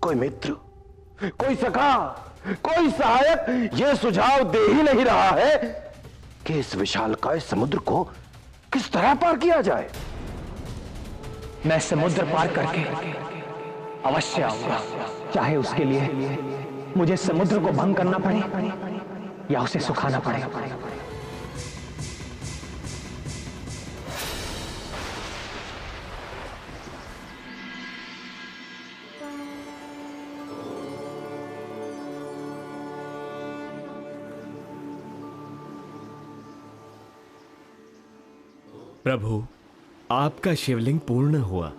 कोई मित्र, कोई सखा, कोई सहायक यह सुझाव दे ही नहीं रहा है कि इस विशालकाय समुद्र को किस तरह पार किया जाए। मैं समुद्र पार करके अवश्य आऊंगा, चाहे उसके लिए मुझे समुद्र को भंग करना पड़े या उसे सुखाना पड़े। प्रभु, आपका शिवलिंग पूर्ण हुआ।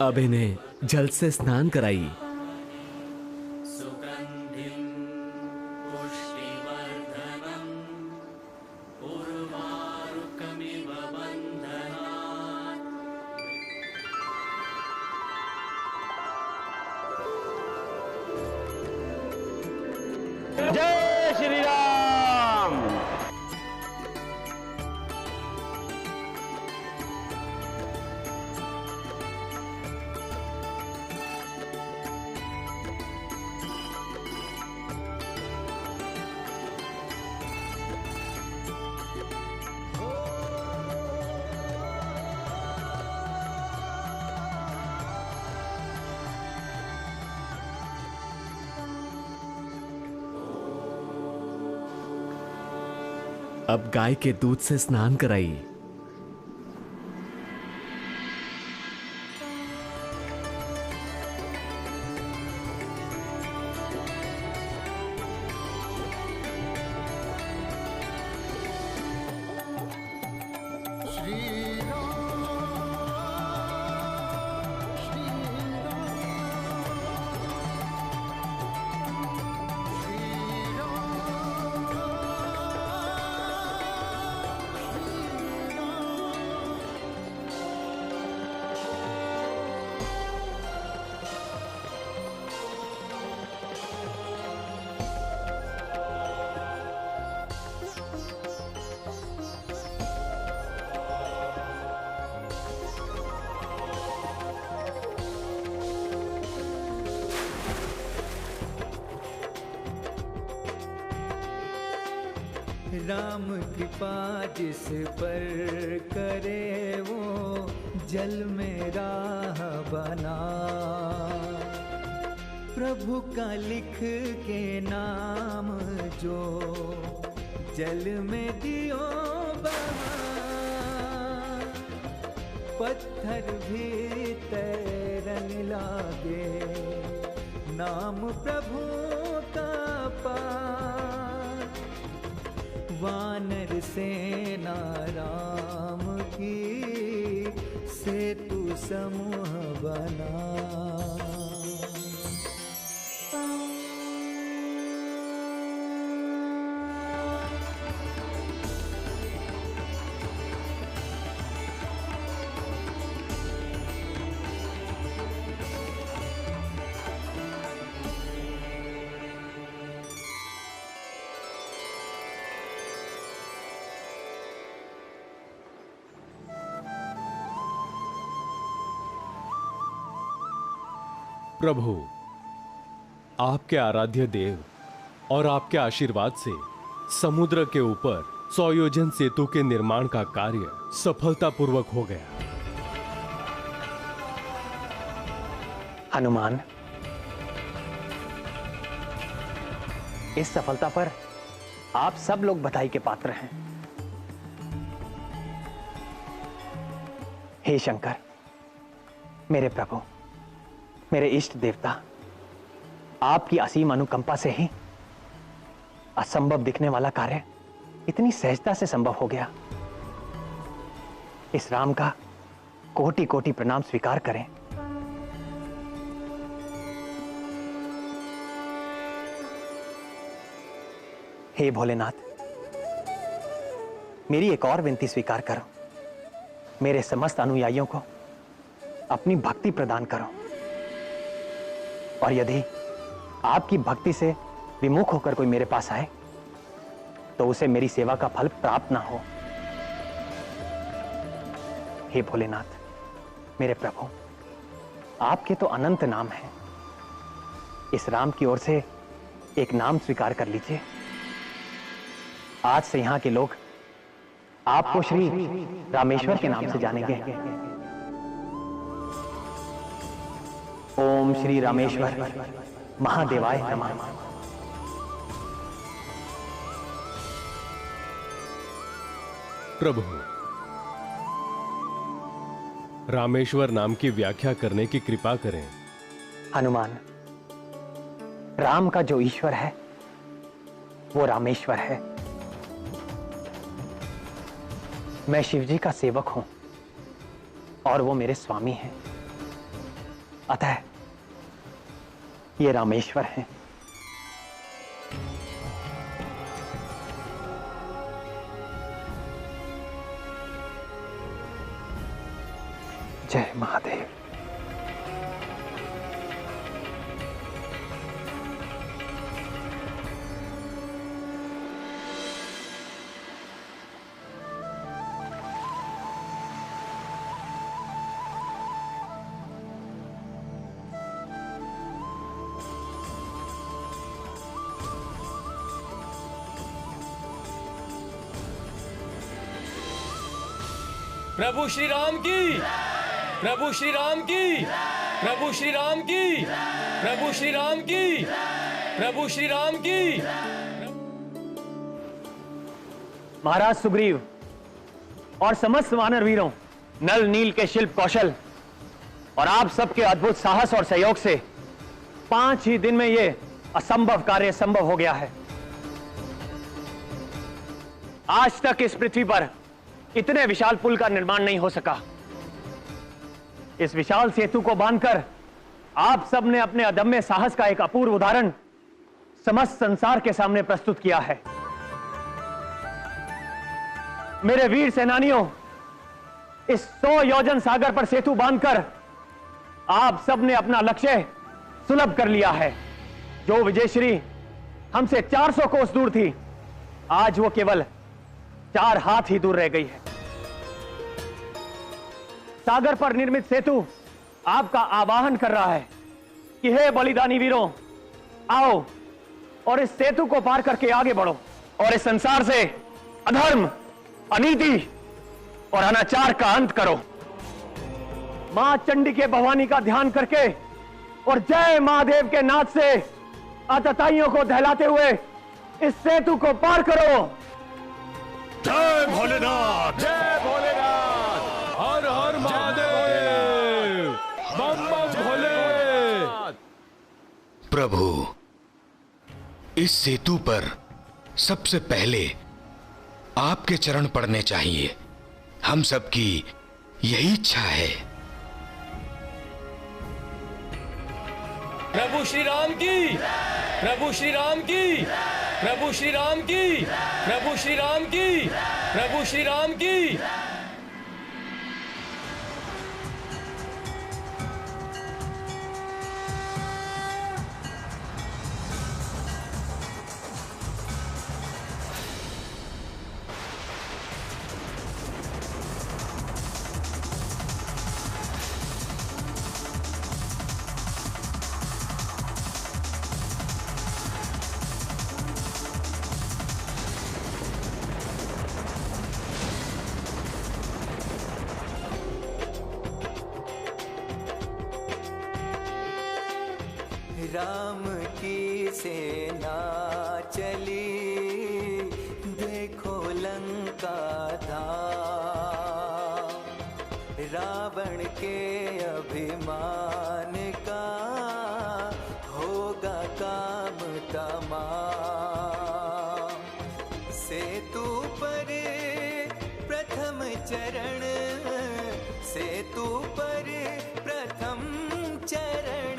अब इन्हें जल से स्नान कराइए। जय श्री राम। अब गाय के दूध से स्नान कराइए। राम कृपा जिस पर करे वो जल में राह बना। प्रभु का लिख के नाम जो जल में दियो बहा। पत्थर भी तैरन लागे नाम प्रभु का पार। वानर सेना राम की सेतु समूह बना। प्रभु, आपके आराध्य देव और आपके आशीर्वाद से समुद्र के ऊपर 100 योजन सेतु के निर्माण का कार्य सफलतापूर्वक हो गया। हनुमान, इस सफलता पर आप सब लोग बधाई के पात्र हैं। हे शंकर, मेरे प्रभु, मेरे इष्ट देवता, आपकी असीम अनुकंपा से ही असंभव दिखने वाला कार्य इतनी सहजता से संभव हो गया। इस राम का कोटि कोटि प्रणाम स्वीकार करें। हे भोलेनाथ, मेरी एक और विनती स्वीकार करो। मेरे समस्त अनुयायियों को अपनी भक्ति प्रदान करो, और यदि आपकी भक्ति से विमुख होकर कोई मेरे पास आए तो उसे मेरी सेवा का फल प्राप्त ना हो। हे भोलेनाथ, मेरे प्रभु, आपके तो अनंत नाम हैं, इस राम की ओर से एक नाम स्वीकार कर लीजिए। आज से यहां के लोग आपको श्री रामेश्वर के नाम से जानेंगे। ओम श्री रामेश्वर महादेवाय नमः। प्रभु, रामेश्वर नाम की व्याख्या करने की कृपा करें। हनुमान, राम का जो ईश्वर है वो रामेश्वर है। मैं शिवजी का सेवक हूं और वो मेरे स्वामी हैं, अतः ये रामेश्वर हैं। जय महादेव। प्रभु श्री राम की, प्रभु श्री राम की, प्रभु श्री राम की, प्रभु श्री राम की, प्रभु श्री राम की। महाराज सुग्रीव और समस्त वानर वीरों, नल नील के शिल्प कौशल और आप सबके अद्भुत साहस और सहयोग से 5 ही दिन में यह असंभव कार्य संभव हो गया है। आज तक इस पृथ्वी पर इतने विशाल पुल का निर्माण नहीं हो सका। इस विशाल सेतु को बांधकर आप सब ने अपने अदम्य साहस का एक अपूर्व उदाहरण समस्त संसार के सामने प्रस्तुत किया है। मेरे वीर सेनानियों, इस 100 योजन सागर पर सेतु बांधकर आप सब ने अपना लक्ष्य सुलभ कर लिया है। जो विजयश्री हमसे 400 कोस दूर थी, आज वो केवल 4 हाथ ही दूर रह गई है। सागर पर निर्मित सेतु आपका आवाहन कर रहा है कि हे बलिदानी वीरों, आओ और इस सेतु को पार करके आगे बढ़ो और इस संसार से अधर्म, अनीति और अनाचार का अंत करो। मां चंडी के भवानी का ध्यान करके और जय महादेव के नाद से आतताइयों को दहलाते हुए इस सेतु को पार करो। जय भोलेनाथ, जय भोलेनाथ, हर हर महादेव, बम बम भोले। प्रभु, इस सेतु पर सबसे पहले आपके चरण पड़ने चाहिए। हम सबकी यही इच्छा है। प्रभु श्री राम की, प्रभु श्री राम की, प्रभु श्री राम की, प्रभु श्री राम की, प्रभु श्री राम की। राम की सेना चली, देखो लंका धाम। रावण के अभिमान का होगा काम तमाम। सेतु पर प्रथम चरण, सेतु पर प्रथम चरण,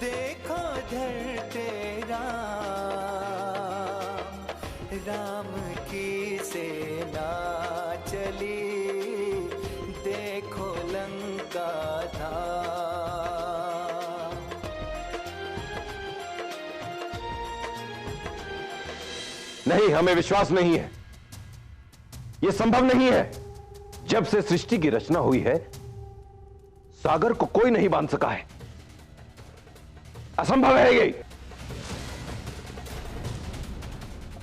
देखो धरते राम। राम की सेना चली, देखो लंका धाम। नहीं, हमें विश्वास नहीं है। यह संभव नहीं है। जब से सृष्टि की रचना हुई है, सागर को कोई नहीं बांध सका है। असंभव है ये।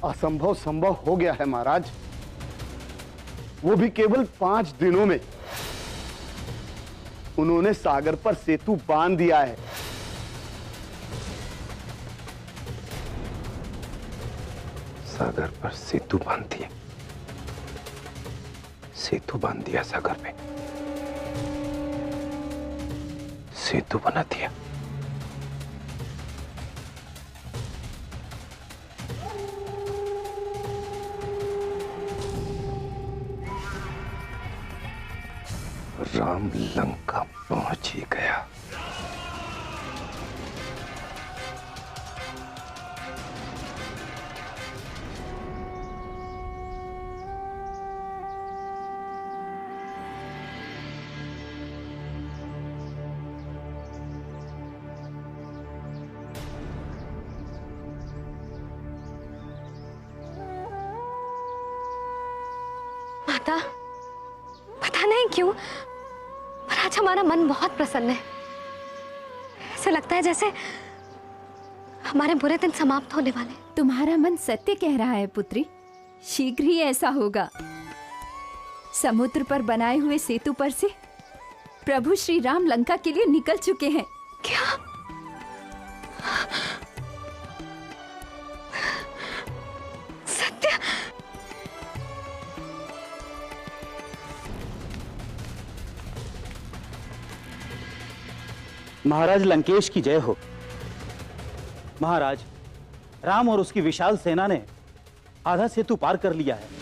असंभव संभव हो गया है महाराज, वो भी केवल 5 दिनों में। उन्होंने सागर पर सेतु बांध दिया है। सागर पर सेतु बांध दिया, सेतु बांध दिया सागर पे, सेतु बना दिया। राम लंका पहुंच ही गया। माता, पता नहीं क्यों पर आज हमारा मन बहुत प्रसन्न है। ऐसा लगता है जैसे हमारे बुरे दिन समाप्त होने वाले। तुम्हारा मन सत्य कह रहा है पुत्री, शीघ्र ही ऐसा होगा। समुद्र पर बनाए हुए सेतु पर से प्रभु श्री राम लंका के लिए निकल चुके हैं। क्या? सत्य? महाराज लंकेश की जय हो। महाराज, राम और उसकी विशाल सेना ने आधा सेतु पार कर लिया है।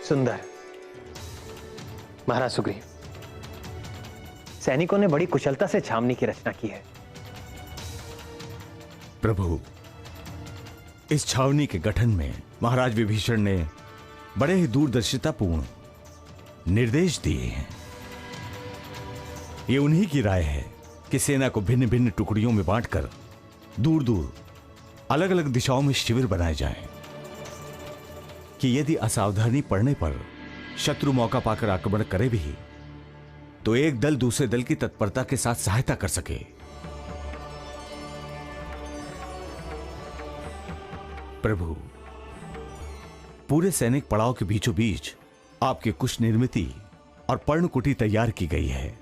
सुंदर। महाराज सुग्रीव, सैनिकों ने बड़ी कुशलता से छावनी की रचना की है। प्रभु, इस छावनी के गठन में महाराज विभीषण ने बड़े ही दूरदर्शितापूर्ण निर्देश दिए हैं। ये उन्हीं की राय है कि सेना को भिन्न भिन्न टुकड़ियों में बांटकर दूर दूर अलग अलग दिशाओं में शिविर बनाए जाएं, कि यदि असावधानी पड़ने पर शत्रु मौका पाकर आक्रमण करे भी तो एक दल दूसरे दल की तत्परता के साथ सहायता कर सके। प्रभु, पूरे सैनिक पड़ाव के बीचों बीच आपकी कुश निर्मिति और पर्णकुटी तैयार की गई है,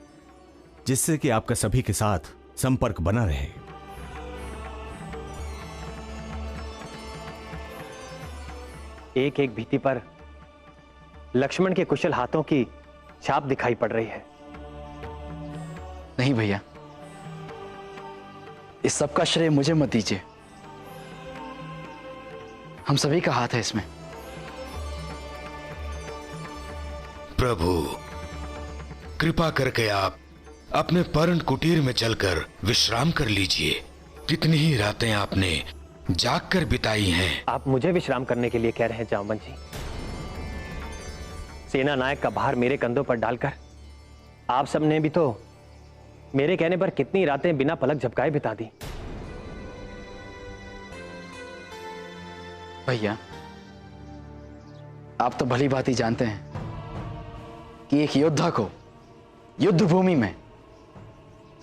जिससे कि आपका सभी के साथ संपर्क बना रहे। एक एक भीति पर लक्ष्मण के कुशल हाथों की छाप दिखाई पड़ रही है। नहीं भैया, इस सब का श्रेय मुझे मत दीजिए, हम सभी का हाथ है इसमें। प्रभु, कृपा करके आप अपने पर्ण कुटीर में चलकर विश्राम कर लीजिए। कितनी ही रातें आपने जाग कर बिताई हैं। आप मुझे विश्राम करने के लिए कह रहे हैं जामवंत जी? सेना नायक का भार मेरे कंधों पर डालकर आप सबने भी तो मेरे कहने पर कितनी रातें बिना पलक झपकाए बिता दी। भैया, आप तो भली भांति जानते हैं कि एक योद्धा को युद्ध भूमि में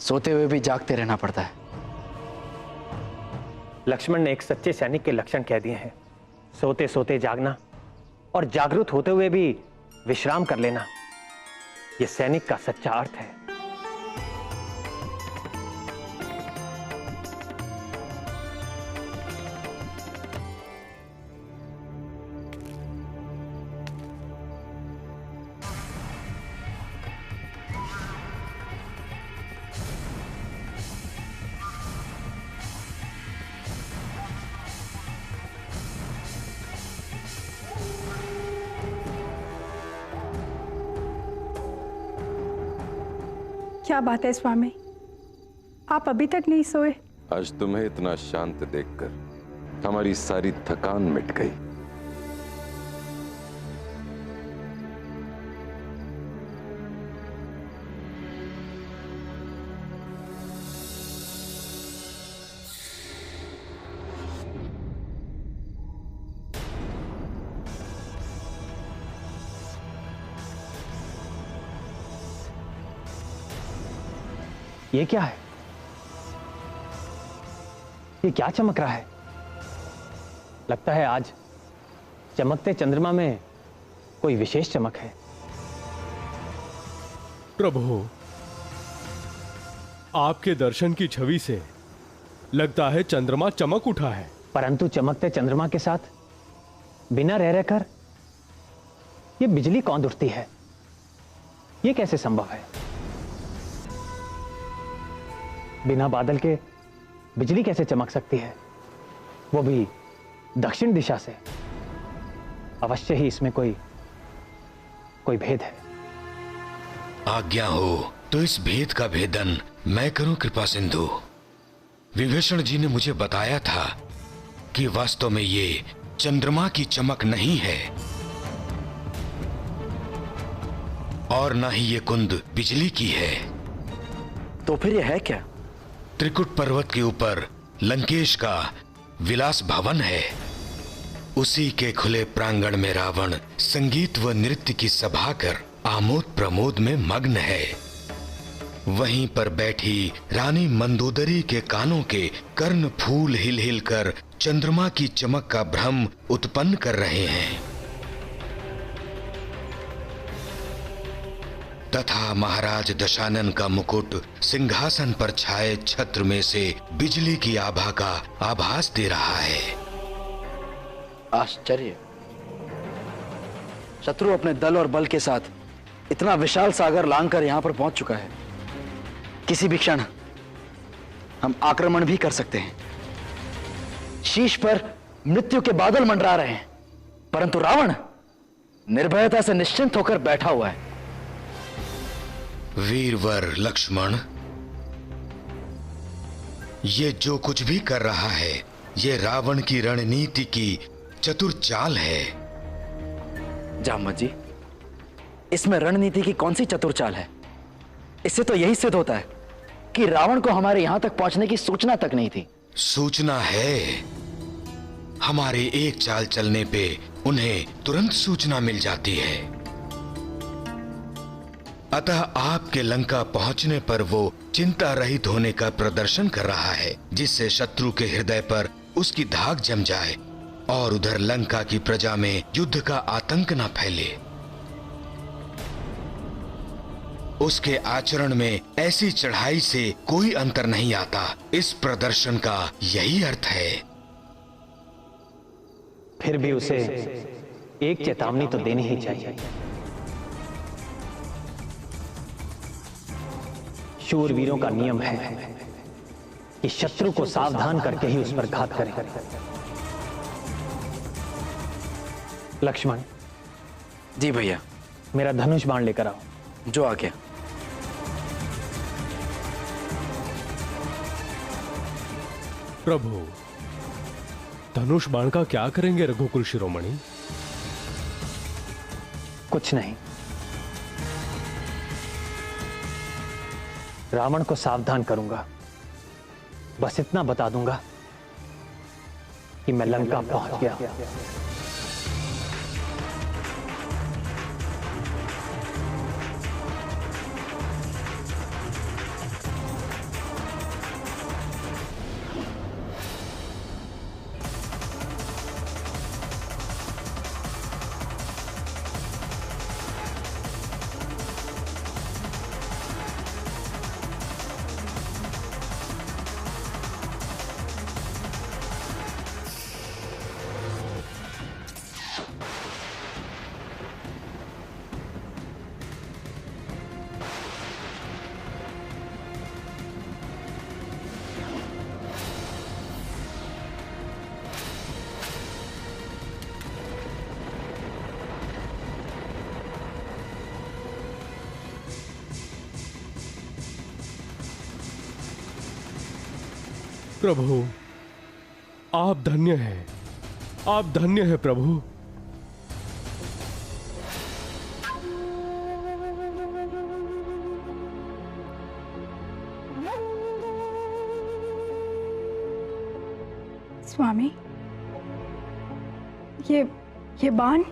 सोते हुए भी जागते रहना पड़ता है। लक्ष्मण ने एक सच्चे सैनिक के लक्षण कह दिए हैं। सोते सोते जागना और जागरूक होते हुए भी विश्राम कर लेना, यह सैनिक का सच्चा अर्थ है। क्या बात है स्वामी, आप अभी तक नहीं सोए? आज तुम्हें इतना शांत देखकर हमारी सारी थकान मिट गई। ये क्या है? ये क्या चमक रहा है? लगता है आज चमकते चंद्रमा में कोई विशेष चमक है। प्रभु, आपके दर्शन की छवि से लगता है चंद्रमा चमक उठा है। परंतु चमकते चंद्रमा के साथ बिना रह रहकर ये बिजली कौन उठती है? ये कैसे संभव है? बिना बादल के बिजली कैसे चमक सकती है, वो भी दक्षिण दिशा से? अवश्य ही इसमें कोई भेद है। आज्ञा हो तो इस भेद का भेदन मैं करूं कृपा सिंधु। विभीषण जी ने मुझे बताया था कि वास्तव में ये चंद्रमा की चमक नहीं है और ना ही ये कुंद बिजली की है। तो फिर ये है क्या? त्रिकुट पर्वत के ऊपर लंकेश का विलास भवन है। उसी के खुले प्रांगण में रावण संगीत व नृत्य की सभा कर आमोद प्रमोद में मग्न है। वहीं पर बैठी रानी मंदोदरी के कानों के कर्ण फूल हिल हिल कर चंद्रमा की चमक का भ्रम उत्पन्न कर रहे हैं तथा महाराज दशानन का मुकुट सिंहासन पर छाए छत्र में से बिजली की आभा का आभास दे रहा है। आश्चर्य! शत्रु अपने दल और बल के साथ इतना विशाल सागर लांघकर यहां पर पहुंच चुका है। किसी भी क्षण हम आक्रमण भी कर सकते हैं। शीश पर मृत्यु के बादल मंडरा रहे हैं, परंतु रावण निर्भयता से निश्चिंत होकर बैठा हुआ है। वीरवर लक्ष्मण, ये जो कुछ भी कर रहा है ये रावण की रणनीति की चतुर चाल है। जामवंत जी, इसमें रणनीति की कौन सी चतुर चाल है? इससे तो यही सिद्ध होता है कि रावण को हमारे यहां तक पहुंचने की सूचना तक नहीं थी। सूचना है। हमारे एक चाल चलने पे उन्हें तुरंत सूचना मिल जाती है। अतः आपके लंका पहुंचने पर वो चिंता रहित होने का प्रदर्शन कर रहा है, जिससे शत्रु के हृदय पर उसकी धाक जम जाए और उधर लंका की प्रजा में युद्ध का आतंक न फैले। उसके आचरण में ऐसी चढ़ाई से कोई अंतर नहीं आता। इस प्रदर्शन का यही अर्थ है। फिर भी उसे एक चेतावनी तो देनी ही चाहिए। शूरवीरों का नियम है कि शत्रु को सावधान करके ही उस पर घात करें। लक्ष्मण जी भैया, मेरा धनुष बाण लेकर आओ। जो आ गया। प्रभु, धनुष बाण का क्या करेंगे रघुकुल शिरोमणि? कुछ नहीं, रावण को सावधान करूंगा। बस इतना बता दूंगा कि मैं लंका पहुंच गया। प्रभु, आप धन्य हैं, आप धन्य हैं प्रभु। स्वामी, ये बाण?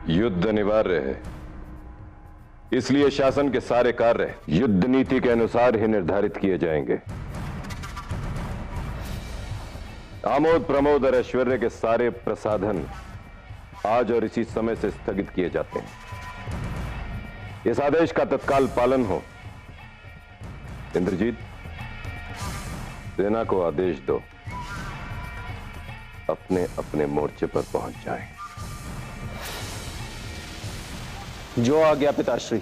युद्ध अनिवार्य है, इसलिए शासन के सारे कार्य युद्ध नीति के अनुसार ही निर्धारित किए जाएंगे। आमोद प्रमोद और ऐश्वर्य के सारे प्रसाधन आज और इसी समय से स्थगित किए जाते हैं। इस आदेश का तत्काल पालन हो। इंद्रजीत, सेना को आदेश दो, अपने अपने मोर्चे पर पहुंच जाएं। जो आज्ञा पिताश्री।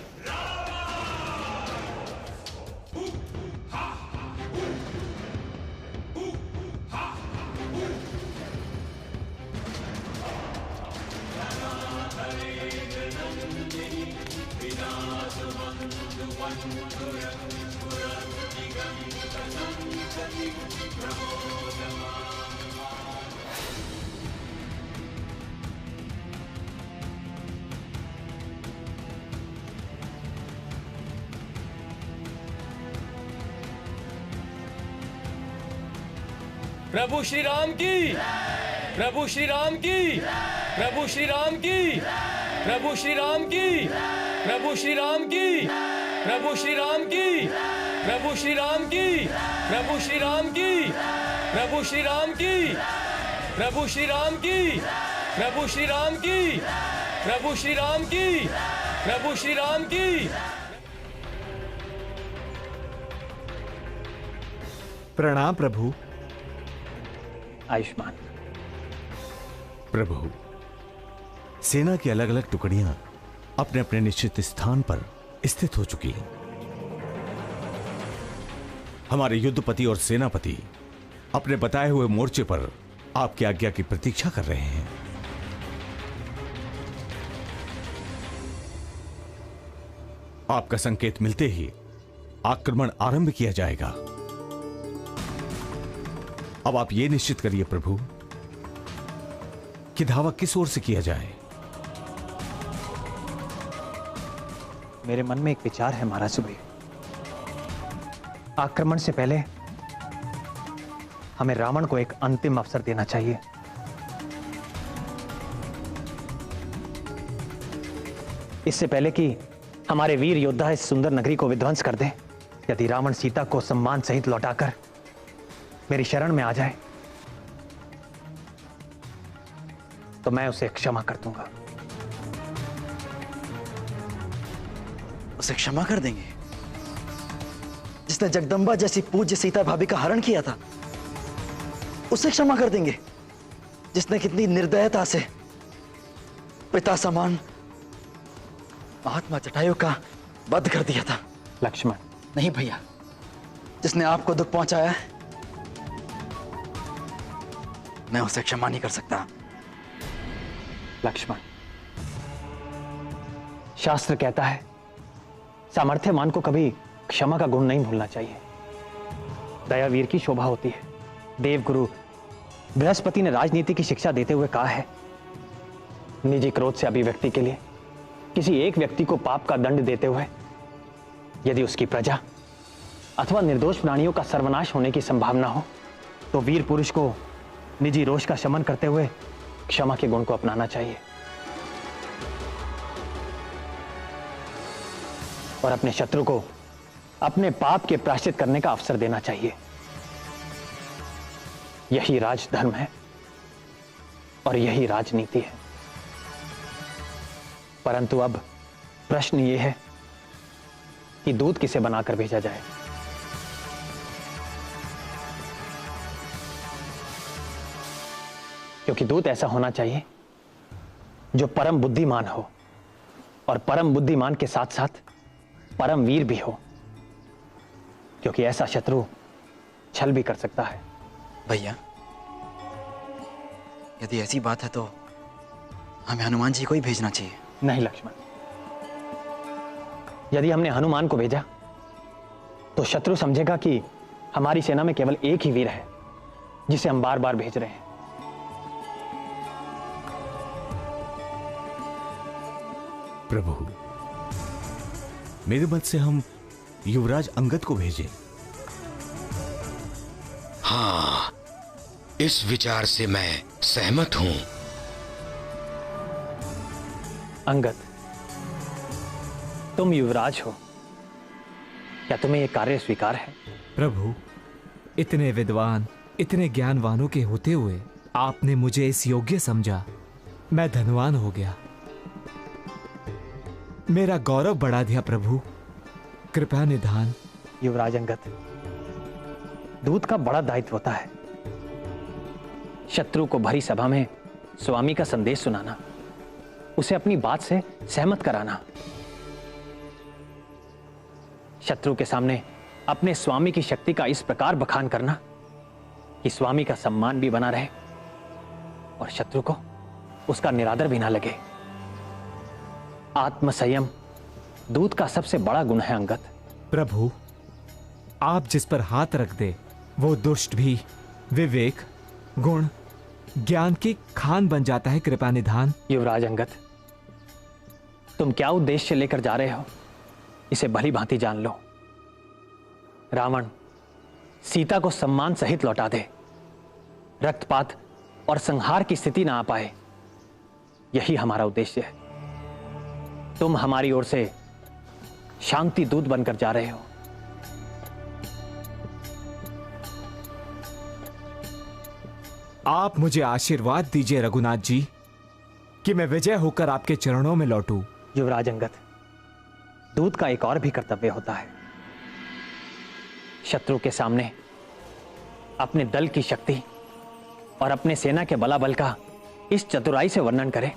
प्रभु श्री राम की, प्रभु श्री राम की, प्रभु श्री राम की, प्रभु श्री राम की, प्रभु श्री राम की, प्रभु श्री राम की, प्रभु श्री राम की, प्रभु श्री राम की, प्रभु श्री राम की, प्रभु श्री राम की, प्रभु श्री राम की, प्रभु श्री राम की, प्रभु श्री राम की। प्रणाम प्रभु। आयुष्मान। प्रभु, सेना की अलग अलग टुकड़ियां अपने अपने निश्चित स्थान पर स्थित हो चुकी हैं। हमारे युद्धपति और सेनापति अपने बताए हुए मोर्चे पर आपकी आज्ञा की प्रतीक्षा कर रहे हैं। आपका संकेत मिलते ही आक्रमण आरंभ किया जाएगा। अब आप ये निश्चित करिए प्रभु कि धावा किस ओर से किया जाए। मेरे मन में एक विचार है महाराज सुग्रीव। आक्रमण से पहले हमें रावण को एक अंतिम अवसर देना चाहिए। इससे पहले कि हमारे वीर योद्धा इस सुंदर नगरी को विध्वंस कर दें, यदि रावण सीता को सम्मान सहित लौटाकर मेरी शरण में आ जाए तो मैं उसे क्षमा कर दूंगा। उसे क्षमा कर देंगे? जिसने जगदंबा जैसी पूज्य सीता भाभी का हरण किया था, उसे क्षमा कर देंगे? जिसने कितनी निर्दयता से पिता समान महात्मा जटायु का वध कर दिया था। लक्ष्मण। नहीं भैया, जिसने आपको दुख पहुंचाया है, मैं उसे क्षमा नहीं कर सकता। लक्ष्मण, शास्त्र कहता है सामर्थ्यवान को कभी क्षमा का गुण नहीं भूलना चाहिए। दया वीर की शोभा होती है। देवगुरु बृहस्पति ने राजनीति की शिक्षा देते हुए कहा है, निजी क्रोध से अभिव्यक्ति के लिए किसी एक व्यक्ति को पाप का दंड देते हुए यदि उसकी प्रजा अथवा निर्दोष प्राणियों का सर्वनाश होने की संभावना हो तो वीर पुरुष को निजी रोष का शमन करते हुए क्षमा के गुण को अपनाना चाहिए और अपने शत्रु को अपने पाप के प्रायश्चित करने का अवसर देना चाहिए। यही राजधर्म है और यही राजनीति है। परंतु अब प्रश्न यह है कि दूत किसे बनाकर भेजा जाए। क्योंकि दूत ऐसा होना चाहिए जो परम बुद्धिमान हो, और परम बुद्धिमान के साथ साथ परम वीर भी हो, क्योंकि ऐसा शत्रु छल भी कर सकता है। भैया, यदि ऐसी बात है तो हमें हनुमान जी को ही भेजना चाहिए। नहीं लक्ष्मण, यदि हमने हनुमान को भेजा तो शत्रु समझेगा कि हमारी सेना में केवल एक ही वीर है जिसे हम बार बार भेज रहे हैं। प्रभु, मेरे मत से हम युवराज अंगद को भेजें। हाँ, इस विचार से मैं सहमत हूं। अंगद, तुम युवराज हो, क्या तुम्हें यह कार्य स्वीकार है? प्रभु, इतने विद्वान, इतने ज्ञानवानों के होते हुए आपने मुझे इस योग्य समझा। मैं धनवान हो गया, मेरा गौरव बढ़ा दिया प्रभु, कृपया निधान। युवराज अंगद, दूत का बड़ा दायित्व होता है। शत्रु को भरी सभा में स्वामी का संदेश सुनाना, उसे अपनी बात से सहमत कराना, शत्रु के सामने अपने स्वामी की शक्ति का इस प्रकार बखान करना कि स्वामी का सम्मान भी बना रहे और शत्रु को उसका निरादर भी ना लगे। आत्मसंयम दूत का सबसे बड़ा गुण है अंगद। प्रभु, आप जिस पर हाथ रख दे वो दुष्ट भी विवेक, गुण, ज्ञान की खान बन जाता है। कृपा निधान। युवराज अंगद, तुम क्या उद्देश्य लेकर जा रहे हो इसे भली भांति जान लो। रावण सीता को सम्मान सहित लौटा दे, रक्तपात और संहार की स्थिति ना आ पाए, यही हमारा उद्देश्य है। तुम हमारी ओर से शांति दूत बनकर जा रहे हो। आप मुझे आशीर्वाद दीजिए रघुनाथ जी कि मैं विजय होकर आपके चरणों में लौटूं। युवराज अंगद, दूत का एक और भी कर्तव्य होता है। शत्रु के सामने अपने दल की शक्ति और अपने सेना के बलाबल का इस चतुराई से वर्णन करे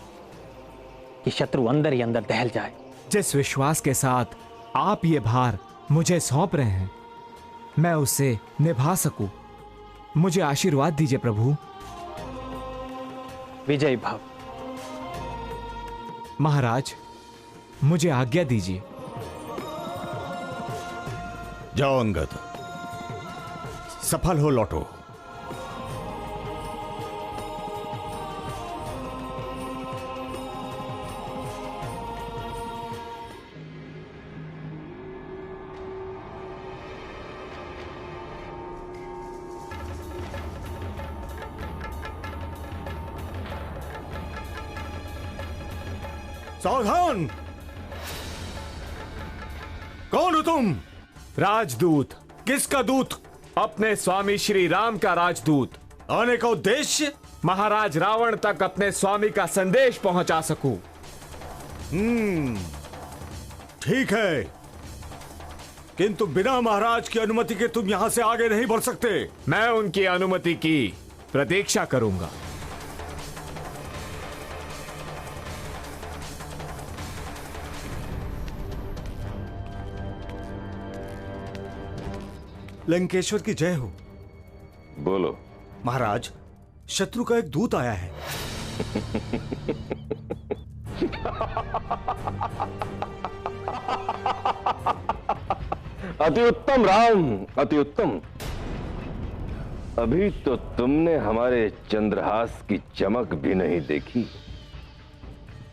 कि शत्रु अंदर ही अंदर दहल जाए। जिस विश्वास के साथ आप ये भार मुझे सौंप रहे हैं, मैं उसे निभा सकूं। मुझे आशीर्वाद दीजिए प्रभु। विजय भव। महाराज, मुझे आज्ञा दीजिए। जाओ अंगद, सफल हो लौटो। सावधान! कौन हो तुम? राजदूत। किसका दूत? अपने स्वामी श्री राम का राजदूत। आने का उद्देश्य? महाराज रावण तक अपने स्वामी का संदेश पहुंचा सकूं। ठीक है, किंतु बिना महाराज की अनुमति के तुम यहां से आगे नहीं बढ़ सकते। मैं उनकी अनुमति की प्रतीक्षा करूंगा। लंकेश्वर की जय हो। बोलो। महाराज, शत्रु का एक दूत आया है। अति उत्तम राम, अति उत्तम। अभी तो तुमने हमारे चंद्रहास की चमक भी नहीं देखी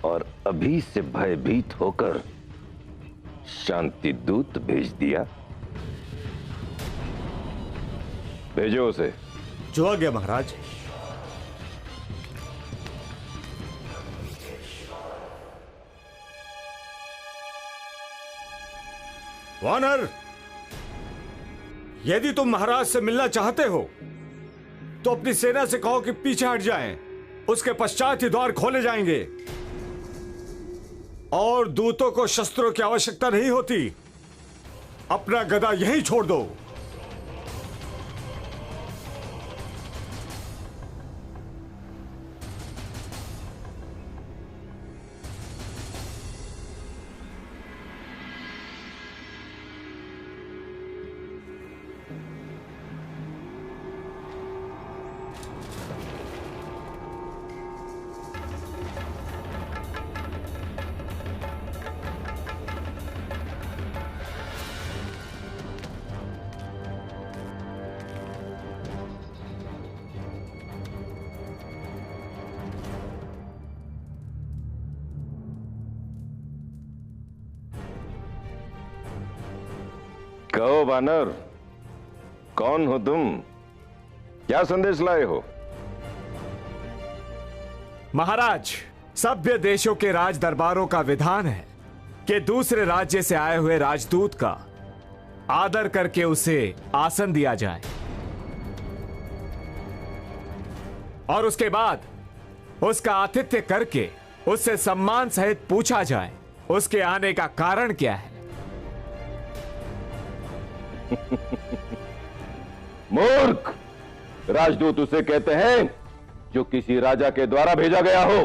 और अभी से भयभीत होकर शांति दूत भेज दिया। भेजो उसे। जो आ गया महाराज। वानर, यदि तुम महाराज से मिलना चाहते हो तो अपनी सेना से कहो कि पीछे हट जाएं। उसके पश्चात ही द्वार खोले जाएंगे और दूतों को शस्त्रों की आवश्यकता नहीं होती। अपना गदा यहीं छोड़ दो। कहो वानर, कौन हो तुम? क्या संदेश लाए हो? महाराज, सभ्य देशों के राज दरबारों का विधान है कि दूसरे राज्य से आए हुए राजदूत का आदर करके उसे आसन दिया जाए और उसके बाद उसका आतिथ्य करके उससे सम्मान सहित पूछा जाए उसके आने का कारण क्या है। मूर्ख! राजदूत उसे कहते हैं जो किसी राजा के द्वारा भेजा गया हो।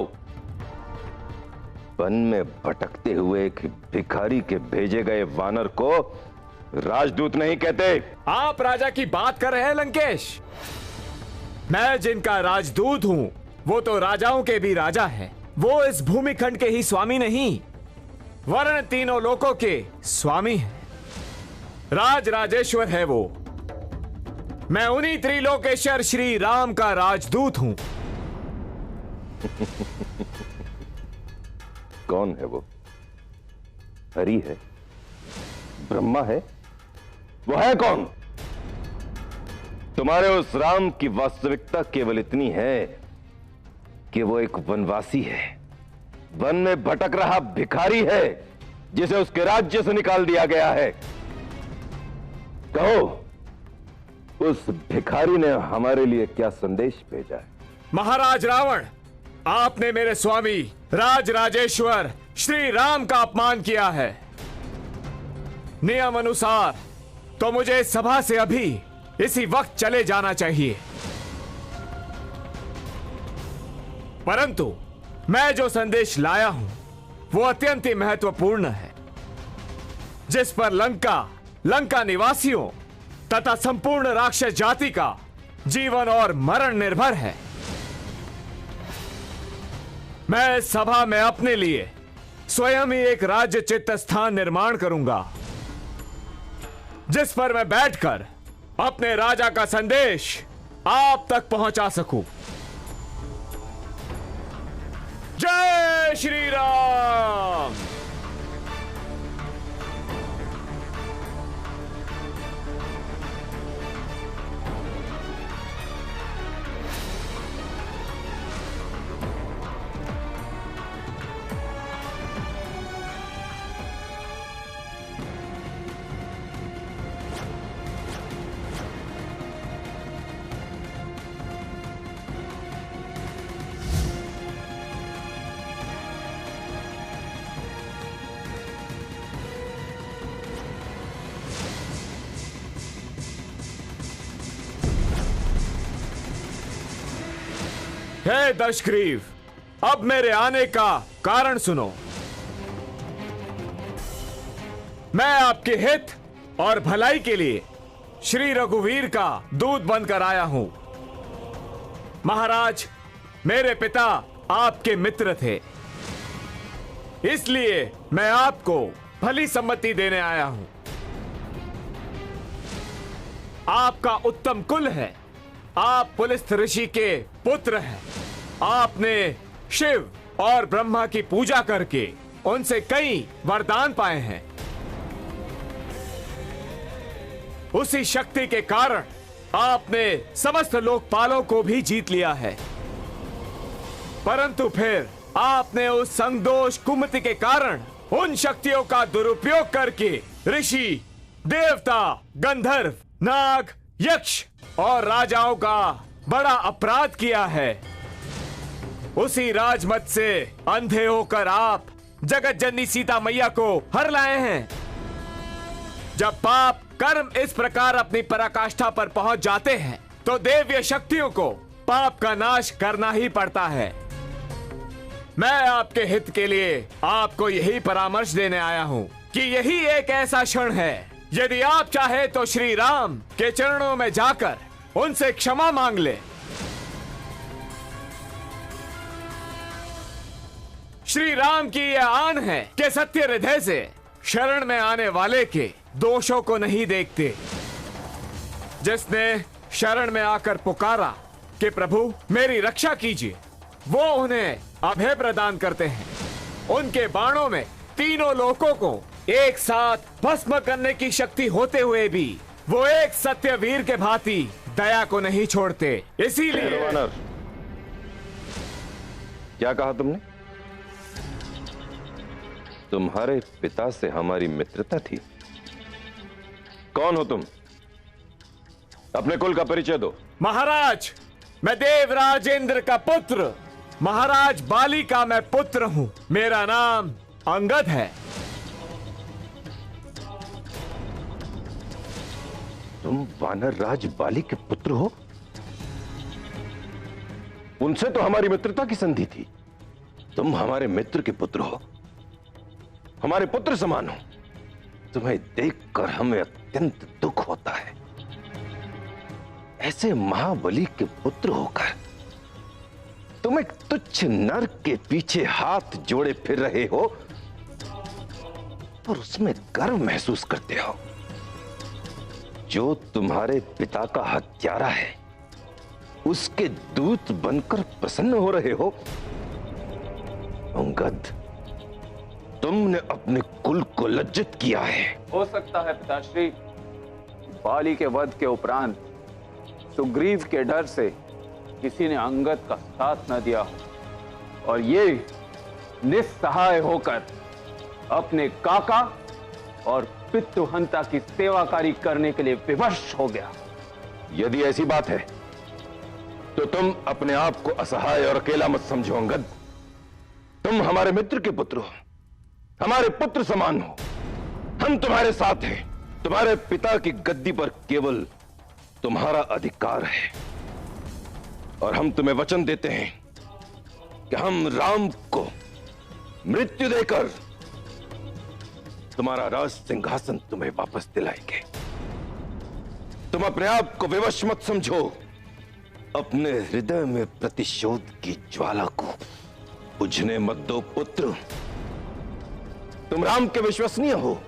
वन में भटकते हुए एक भिखारी के भेजे गए वानर को राजदूत नहीं कहते। आप राजा की बात कर रहे हैं लंकेश? मैं जिनका राजदूत हूं वो तो राजाओं के भी राजा है। वो इस भूमिखंड के ही स्वामी नहीं, वर्ण तीनों लोकों के स्वामी है। राज राजेश्वर है वो। मैं उन्हीं त्रिलोकेश्वर श्री राम का राजदूत हूं। कौन है वो? हरि है? ब्रह्मा है? वो है कौन? तुम्हारे उस राम की वास्तविकता केवल इतनी है कि वो एक वनवासी है, वन में भटक रहा भिखारी है जिसे उसके राज्य से निकाल दिया गया है। कहो, उस भिखारी ने हमारे लिए क्या संदेश भेजा है? महाराज रावण, आपने मेरे स्वामी राज राजेश्वर श्री राम का अपमान किया है। नियम अनुसार तो मुझे इस सभा से अभी इसी वक्त चले जाना चाहिए, परंतु मैं जो संदेश लाया हूं वो अत्यंत ही महत्वपूर्ण है, जिस पर लंका निवासियों तथा संपूर्ण राक्षस जाति का जीवन और मरण निर्भर है। मैं इस सभा में अपने लिए स्वयं ही एक राज्य चित्त स्थान निर्माण करूंगा, जिस पर मैं बैठकर अपने राजा का संदेश आप तक पहुंचा सकूं। जय श्री राम। हे दशग्रीव, अब मेरे आने का कारण सुनो। मैं आपके हित और भलाई के लिए श्री रघुवीर का दूत बनकर आया हूं। महाराज, मेरे पिता आपके मित्र थे, इसलिए मैं आपको भली सम्मति देने आया हूं। आपका उत्तम कुल है, आप पुलिस ऋषि के पुत्र हैं। आपने शिव और ब्रह्मा की पूजा करके उनसे कई वरदान पाए हैं। उसी शक्ति के कारण आपने समस्त लोकपालों को भी जीत लिया है, परंतु फिर आपने उस संगदोष कुमति के कारण उन शक्तियों का दुरुपयोग करके ऋषि, देवता, गंधर्व, नाग, यक्ष और राजाओं का बड़ा अपराध किया है। उसी राजमत से अंधे होकर आप जगत जननी सीता मैया को हर लाए हैं। जब पाप कर्म इस प्रकार अपनी पराकाष्ठा पर पहुंच जाते हैं तो देवीय शक्तियों को पाप का नाश करना ही पड़ता है। मैं आपके हित के लिए आपको यही परामर्श देने आया हूं कि यही एक ऐसा क्षण है, यदि आप चाहे तो श्री राम के चरणों में जाकर उनसे क्षमा मांग ले। श्री राम की यह आन है कि सत्य हृदय से शरण में आने वाले के दोषों को नहीं देखते। जिसने शरण में आकर पुकारा कि प्रभु मेरी रक्षा कीजिए, वो उन्हें अभय प्रदान करते हैं। उनके बाणों में तीनों लोकों को एक साथ भस्म करने की शक्ति होते हुए भी वो एक सत्यवीर के भांति दया को नहीं छोड़ते। इसीलिए क्या कहा तुमने? तुम्हारे पिता से हमारी मित्रता थी? कौन हो तुम? अपने कुल का परिचय दो। महाराज, मैं देवराजेंद्र का पुत्र महाराज बाली का मैं पुत्र हूं। मेरा नाम अंगद है। तुम वानर राज बाली के पुत्र हो? उनसे तो हमारी मित्रता की संधि थी। तुम हमारे मित्र के पुत्र हो, हमारे पुत्र समान हो। तुम्हें देखकर हमें अत्यंत दुख होता है। ऐसे महाबली के पुत्र होकर तुम एक तुच्छ नर के पीछे हाथ जोड़े फिर रहे हो और उसमें गर्व महसूस करते हो। जो तुम्हारे पिता का हत्यारा है उसके दूत बनकर प्रसन्न हो रहे हो। अंगद, तुमने अपने कुल को लज्जित किया है। हो सकता है पिताश्री, बाली के वध के उपरांत सुग्रीव के डर से किसी ने अंगद का साथ न दिया और ये निस्सहाय होकर अपने काका और पितृहंता की सेवाकारी करने के लिए विवश हो गया। यदि ऐसी बात है तो तुम अपने आप को असहाय और अकेला मत समझो अंगद। तुम हमारे मित्र के पुत्र हो, हमारे पुत्र समान हो। हम तुम्हारे साथ हैं। तुम्हारे पिता की गद्दी पर केवल तुम्हारा अधिकार है और हम तुम्हें वचन देते हैं कि हम राम को मृत्यु देकर तुम्हारा राज सिंहासन तुम्हें वापस दिलाएंगे। तुम अपने आप को विवश मत समझो। अपने हृदय में प्रतिशोध की ज्वाला को बुझने मत दो पुत्र। तुम राम के विश्वसनीय हो।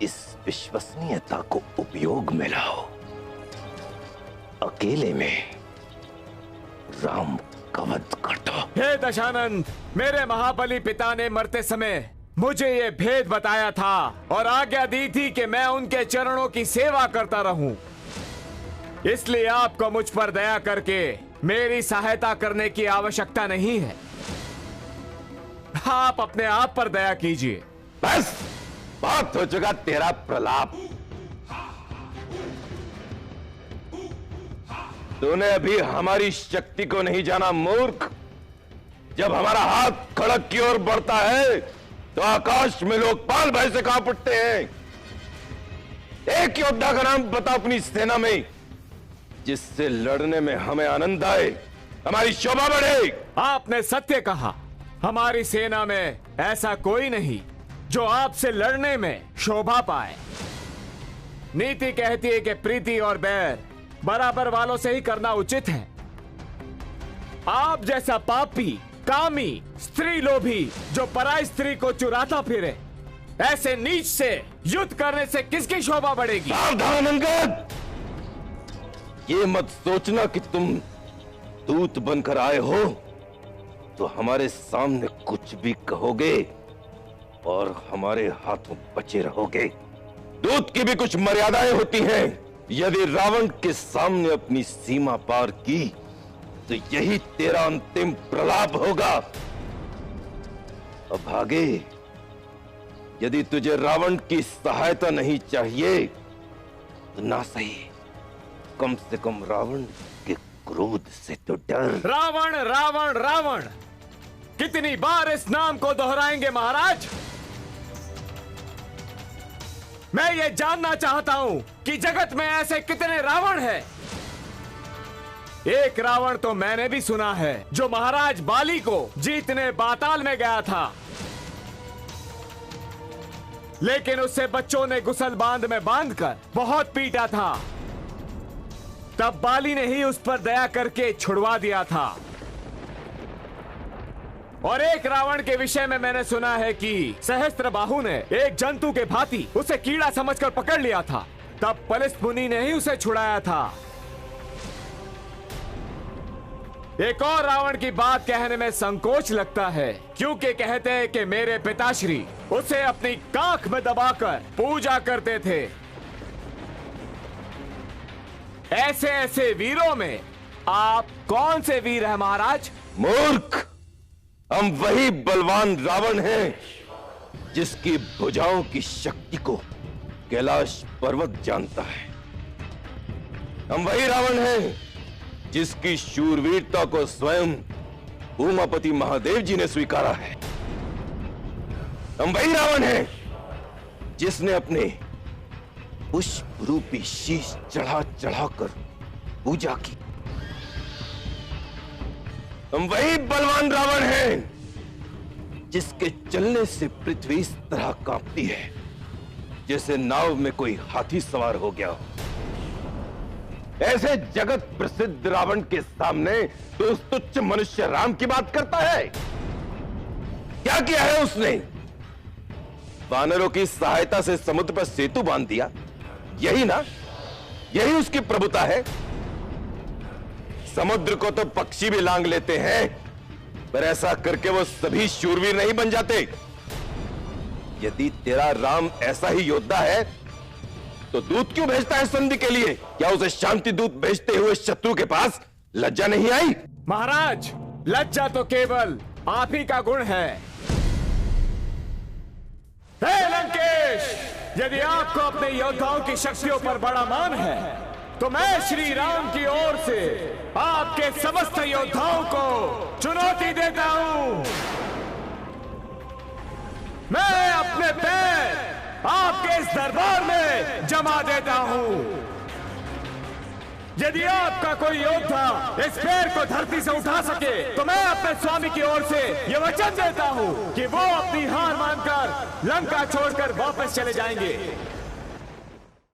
इस विश्वसनीयता को उपयोग में लाओ। अकेले में राम का वध कर दो। हे दशानंद, मेरे महाबली पिता ने मरते समय मुझे ये भेद बताया था और आज्ञा दी थी कि मैं उनके चरणों की सेवा करता रहूं। इसलिए आपको मुझ पर दया करके मेरी सहायता करने की आवश्यकता नहीं है। आप अपने आप पर दया कीजिए। बस बात हो चुका तेरा प्रलाप। तूने अभी हमारी शक्ति को नहीं जाना मूर्ख। जब हमारा हाथ खड़क की ओर बढ़ता है तो आकाश में लोकपाल भय से कांप उठते हैं। एक योद्धा का नाम बता अपनी सेना में जिससे लड़ने में हमें आनंद आए, हमारी शोभा बढ़े। आपने सत्य कहा। हमारी सेना में ऐसा कोई नहीं जो आपसे लड़ने में शोभा पाए। नीति कहती है कि प्रीति और बैर बराबर वालों से ही करना उचित है। आप जैसा पापी, कामी, स्त्री लोभी जो पराई स्त्री को चुराता फिरे, ऐसे नीच से युद्ध करने से किसकी शोभा बढ़ेगी? सावधान अंगद, ये मत सोचना कि तुम दूत बनकर आए हो तो हमारे सामने कुछ भी कहोगे और हमारे हाथों बचे रहोगे। दूत की भी कुछ मर्यादाएं होती हैं। यदि रावण के सामने अपनी सीमा पार की तो यही तेरा अंतिम प्रलाप होगा। अब आगे, यदि तुझे रावण की सहायता नहीं चाहिए तो ना सही, कम से कम रावण के क्रोध से तो डर। रावण रावण रावण, कितनी बार इस नाम को दोहराएंगे महाराज? मैं ये जानना चाहता हूं कि जगत में ऐसे कितने रावण हैं। एक रावण तो मैंने भी सुना है जो महाराज बाली को जीतने बाताल में गया था, लेकिन उससे बच्चों ने गुसल बांध में बांधकर बहुत पीटा था। तब बाली ने ही उस पर दया करके छुड़वा दिया था। और एक रावण के विषय में मैंने सुना है कि सहस्त्रबाहु ने एक जंतु के भांति उसे कीड़ा समझकर पकड़ लिया था। तब पलिस्त मुनि ने ही उसे छुड़ाया था। एक और रावण की बात कहने में संकोच लगता है, क्योंकि कहते हैं कि मेरे पिताश्री उसे अपनी काख में दबाकर पूजा करते थे। ऐसे ऐसे वीरों में आप कौन से वीर हैं महाराज? मूर्ख, हम वही बलवान रावण हैं जिसकी भुजाओं की शक्ति को कैलाश पर्वत जानता है। हम वही रावण हैं जिसकी शूरवीरता को स्वयं उमापति महादेव जी ने स्वीकारा है। हम वही रावण हैं जिसने अपने पुष्प रूपी शीश चढ़ा चढ़ाकर पूजा की। हम वही बलवान रावण हैं जिसके चलने से पृथ्वी इस तरह कांपती है जैसे नाव में कोई हाथी सवार हो गया हो। ऐसे जगत प्रसिद्ध रावण के सामने तो उस तुच्छ मनुष्य राम की बात करता है। क्या किया है उसने? वानरों की सहायता से समुद्र पर सेतु बांध दिया, यही ना? यही उसकी प्रभुता है। समुद्र को तो पक्षी भी लांग लेते हैं, पर ऐसा करके वो सभी शूरवीर नहीं बन जाते। यदि तेरा राम ऐसा ही योद्धा है तो दूत क्यों भेजता है संधि के लिए? क्या उसे शांति दूत भेजते हुए शत्रु के पास लज्जा नहीं आई? महाराज, लज्जा तो केवल आप ही का गुण है। हे लंकेश, यदि आपको अपने योद्धाओं की शक्तियों पर बड़ा मान है तो मैं श्री राम की ओर से आपके समस्त योद्धाओं को चुनौती देता हूं। मैं अपने पैर आपके इस दरबार में जमा देता हूं। यदि आपका कोई योद्धा इस पैर को धरती से उठा सके तो मैं अपने स्वामी की ओर से यह वचन देता हूं कि वो अपनी हार मानकर लंका छोड़कर वापस चले जाएंगे।